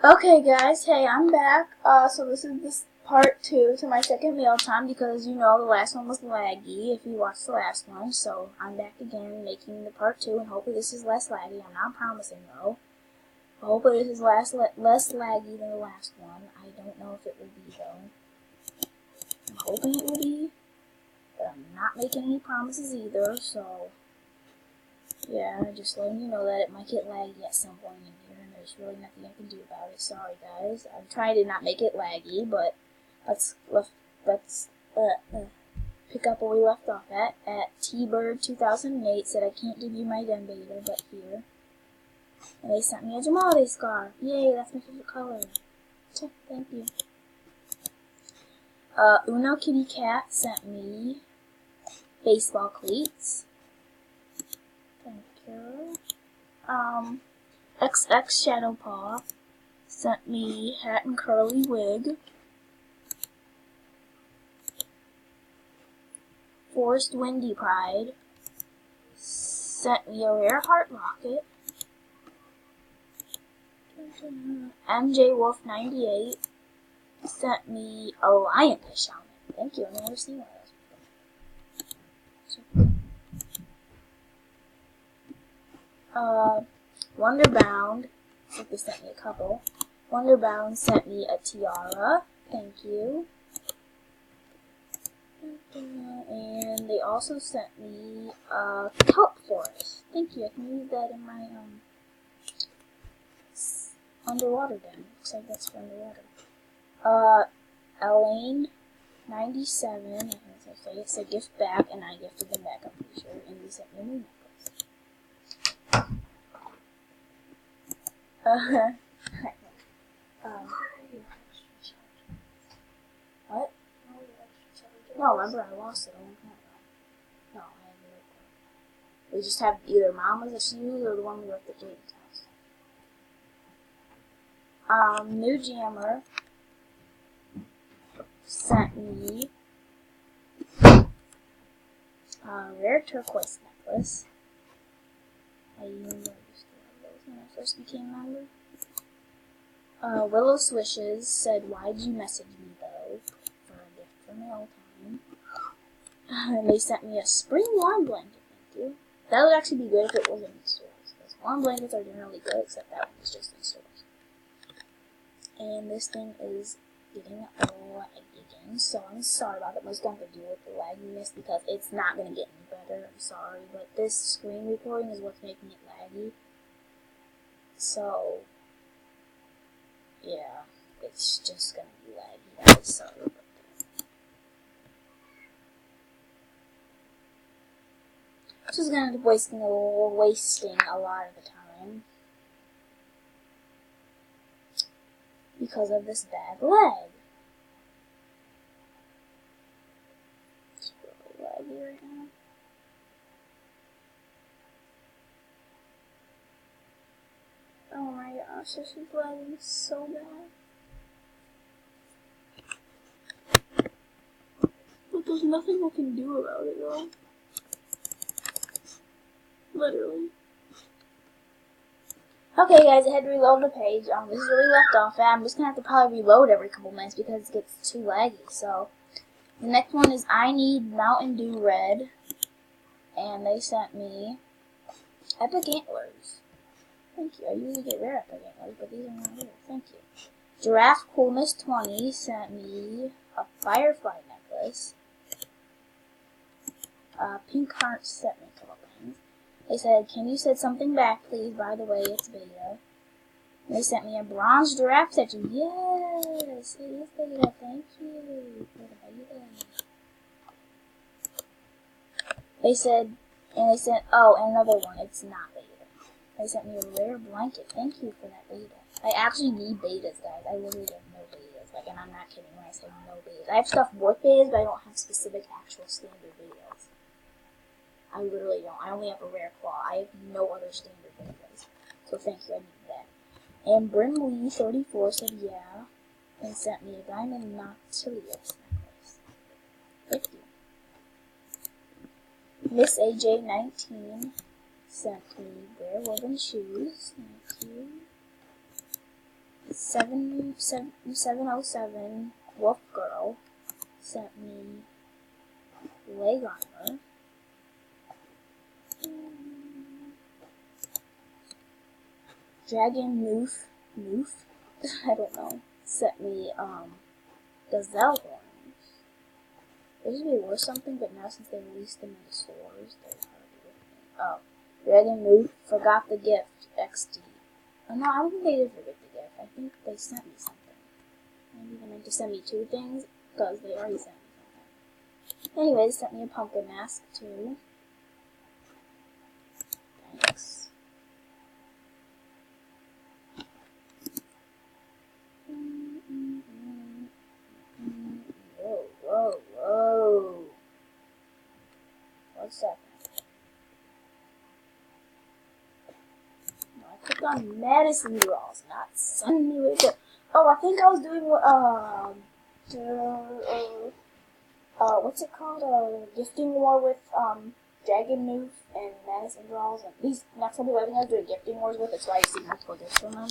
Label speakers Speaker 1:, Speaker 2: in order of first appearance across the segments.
Speaker 1: Okay guys, hey, I'm back. So this is this part 2 to my second meal time because the last one was laggy if you watched the last one. So I'm back again making the part 2 and hopefully this is less laggy. I'm not promising though. But hopefully this is less laggy than the last one. I don't know if it will be though. I'm hoping it will be, but I'm not making any promises either, so yeah, just letting you know that it might get laggy at some point in here, and there's really nothing I can do about it. Sorry, guys. I'm trying to not make it laggy, but let's pick up where we left off at T-Bird 2008 said I can't give you my den beta, but here. And they sent me a Jamade scarf. Yay, that's my favorite color. Thank you. Uno Kitty Cat sent me baseball cleats. Thank you. XX Shadowpaw sent me hat and curly wig. Forest Windy Pride sent me a rare heart locket. MJ Wolf 98 sent me a lionfish helmet. Thank you, I've never seen one of those before. Wonderbound, I think they sent me a couple. Wonderbound sent me a tiara. Thank you. And they also sent me a kelp forest. Thank you. I can use that in my underwater den. Looks like that's for underwater. Elaine 97. I think it's a gift back, and I gifted them back. I'm pretty sure. And they sent me a new necklace. What? No, remember I lost it a long time ago. No, I have no clue. We just have either Mama's that she used or the one we left at Jaden's house. New Jammer sent me a rare turquoise necklace. I used to have those when I first became a member. Willow Swishes said, "Why'd you message me though?" For a gift for mail time. And they sent me a spring warm blanket, thank you. That would actually be good if it wasn't in stores, because warm blankets are generally good, except that one is just in stores. And this thing is getting laggy again, so I'm sorry about that. What's going to do with the lagginess, because it's not going to get any better, I'm sorry, but this screen recording is what's making it laggy. So yeah, it's just going to be laggy, guys, sorry about that. This is going to be wasting a lot of the time because of this bad lag. It's really laggy right now. Oh my gosh, this is lagging so bad. But there's nothing I can do about it though. Literally. Okay guys, I had to reload the page. This is where we left off at. I'm just going to have to probably reload every couple minutes because it gets too laggy. So, the next one is I Need Mountain Dew Red. And they sent me Epic Antlers. Thank you. I usually get rare Epic Antlers, but these are not rare. Thank you. Giraffe Coolness 20 sent me a Firefly necklace. Pink Heart sent me a couple things. They said, "Can you send something back, please? By the way, it's beta." And they sent me a bronze giraffe statue. Yes! It is beta. Thank you for the beta. They said, and another one. It's not beta. They sent me a rare blanket. Thank you for that beta. I actually need betas, guys. I literally have no betas. And I'm not kidding when I say no betas. I have stuff with betas, but I don't have specific actual standard betas. I literally don't. I only have a rare claw. I have no other standard betas. So thank you, I need that. And Brimley 34 said yeah, and sent me a diamond Nautilus necklace. Thank you. Miss AJ 19 sent me rare woven shoes. Thank you. 707 Wolf Girl sent me leg armor. Dragon Moof, I don't know, sent me gazelle horns. They used to be worth something, but now since they released them in the stores, they're hardly worth it. Oh, Dragon Moof forgot the gift, XD. Oh no, I don't think they did forget the gift. I think they sent me something. Maybe they meant to send me 2 things, because they already sent me something. Anyway, they sent me a pumpkin mask, too. Thanks. Whoa. What's that? No, I clicked on medicine draws, not suddenly wake up. Oh, I think I was doing what's it called? A gifting war with Dragon Moof and Madison Draws. And these next time I think I was doing gifting wars with. That's why I see multiple gifts from them.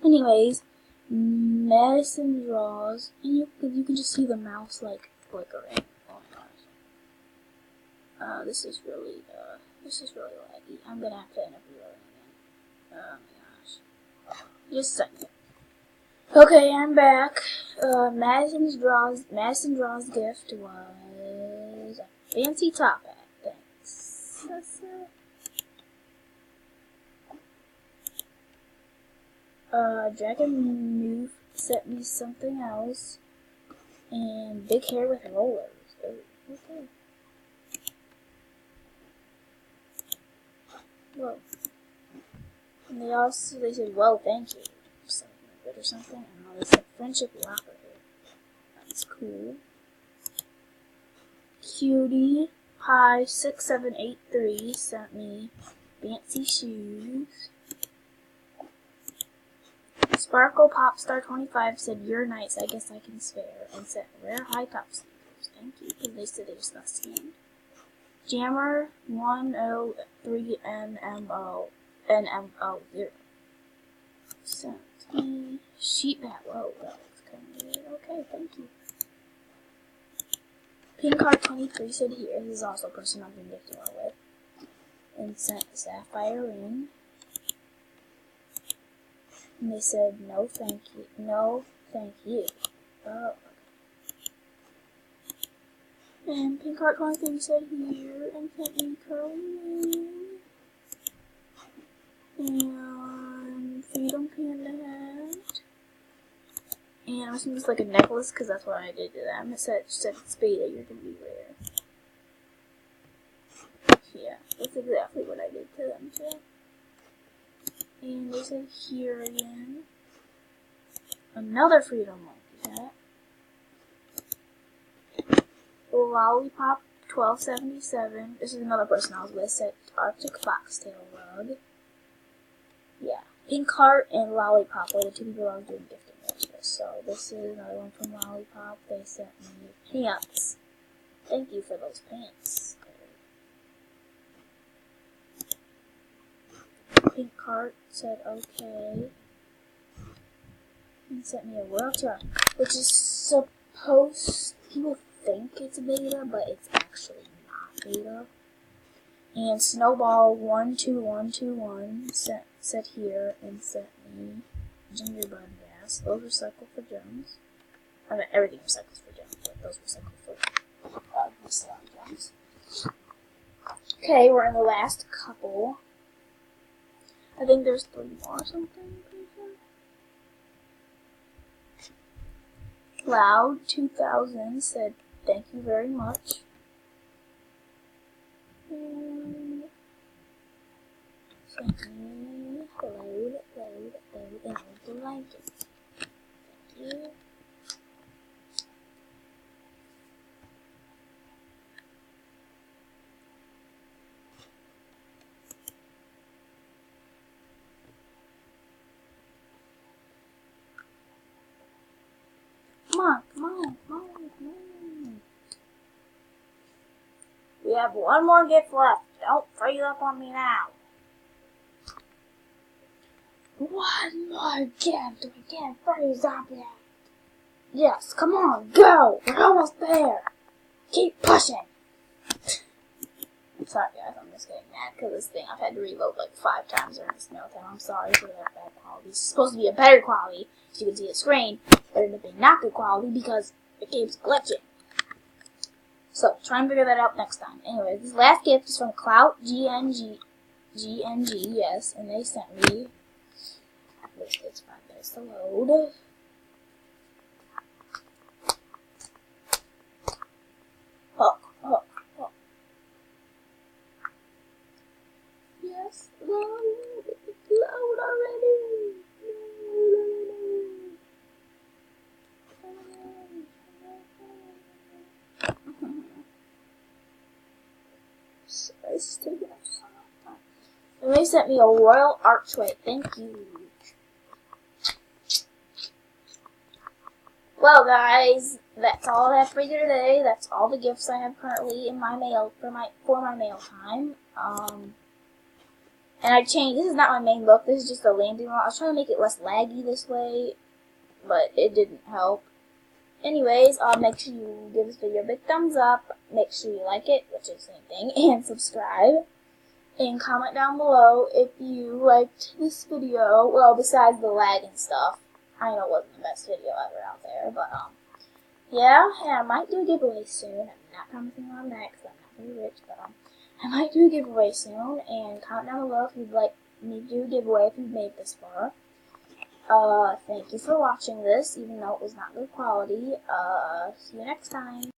Speaker 1: Anyways, Madison Draws, and you can just see the mouse like flickering. Oh my gosh. This is really laggy. I'm gonna have to end up reloading again. Oh my gosh. Just a second. Okay, I'm back. Madison Draw's gift was a fancy top hat. Thanks. That's it. Dragon Moof sent me something else. And big hair with rollers. Oh, okay. Whoa. And they said, well, thank you. Something like that or something. I don't know, they said friendship locker here. That's cool. Cutie Pie 6783 sent me fancy shoes. Sparkle Popstar 25 said, you're nice, I guess I can spare, and sent rare high top sneakers. Thank you, because they said they just got scanned. Jammer 103NMO 0 sent me sheep hat. Whoa, that looks kind of weird. Okay, thank you. Pink Heart 23 said here, this is also a person I've been gifted with, and sent a sapphire ring. And they said, no thank you. No thank you. Oh, okay. And Pink Heart 23 said here, and sent me curly ring. And Freedom Panda hat. And I'm assuming it's like a necklace, because that's what I did to them. It said Spada, you're gonna be rare. Yeah, that's exactly what I did to them too. And they said here again. Another Freedom Monkey hat. Lollipop 1277. This is another person I was with. Said Arctic Foxtail rug. Yeah. Pink Heart and Lollipop were the 2 people I was doing gifting wars with. So this is another one from Lollipop. They sent me pants. Thank you for those pants. Pink Heart said okay. And sent me a wheelchair, which is supposed, people think it's beta, but it's actually not beta. And Snowball 12121 said here and sent me gingerbread gas. Those recycle for gems. I mean, everything recycles for gems, but those recycle for gems. Okay, we're in the last couple. I think there's 3 more or something. Loud 2000 said, thank you very much. And sent me load, and the blanket. Thank you. Come on. We have 1 more gift left. Don't freeze up on me now. One more gift. We can't freeze up yet. Yes, come on, go. We're almost there. Keep pushing. Sorry guys, I'm just getting mad because this thing I've had to reload like 5 times during this mail time. I'm sorry for that bad quality. It's supposed to be a better quality, as you can see the screen, but it ended up being not good quality because the game's glitching. So, try and figure that out next time. Anyway, this last gift is from Clout GNG, yes, and they sent me, this takes 5 minutes to load. Hook. Yes, load already. Sorry, it's taking up so much time. And they sent me a royal archway. Thank you. Well, guys, that's all I have for you today. That's all the gifts I have currently in my mail for my mail time. And I changed. This is not my main look. This is just a landing lot. I was trying to make it less laggy this way, but it didn't help. Anyways, make sure you give this video a big thumbs up. Make sure you like it, which is the same thing, and subscribe. And comment down below if you liked this video. Well, besides the lag and stuff. I know it wasn't the best video ever out there, but yeah, and I might do a giveaway soon. I'm not promising on that because I'm not very rich, but I might do a giveaway soon. And comment down below if you'd like me to do a giveaway if you've made it this far. Thank you for watching this, even though it was not good quality. See you next time.